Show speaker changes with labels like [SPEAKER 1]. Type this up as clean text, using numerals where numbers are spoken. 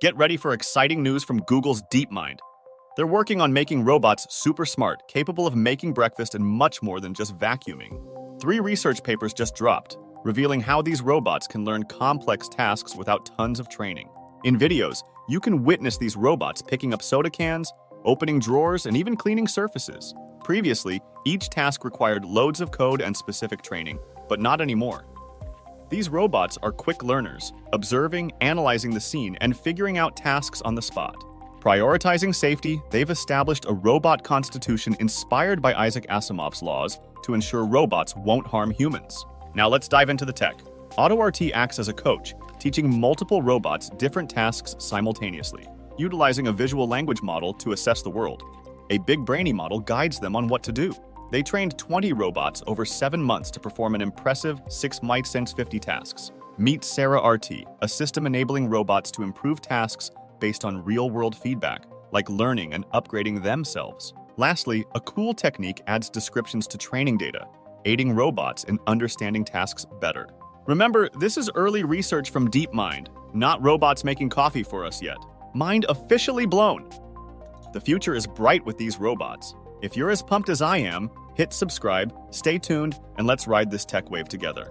[SPEAKER 1] Get ready for exciting news from Google's DeepMind. They're working on making robots super smart, capable of making breakfast and much more than just vacuuming. 3 research papers just dropped, revealing how these robots can learn complex tasks without tons of training. In videos, you can witness these robots picking up soda cans, opening drawers, and even cleaning surfaces. Previously, each task required loads of code and specific training, but not anymore. These robots are quick learners, observing, analyzing the scene, and figuring out tasks on the spot. Prioritizing safety, they've established a robot constitution inspired by Isaac Asimov's laws to ensure robots won't harm humans. Now let's dive into the tech. AutoRT acts as a coach, teaching multiple robots different tasks simultaneously, utilizing a visual language model to assess the world. A big brainy model guides them on what to do. They trained 20 robots over 7 months to perform an impressive 6 mice x 50 tasks. Meet AutoRT, a system enabling robots to improve tasks based on real-world feedback, like learning and upgrading themselves. Lastly, a cool technique adds descriptions to training data, aiding robots in understanding tasks better. Remember, this is early research from DeepMind, not robots making coffee for us yet. Mind officially blown! The future is bright with these robots. If you're as pumped as I am, hit subscribe, stay tuned, and let's ride this tech wave together.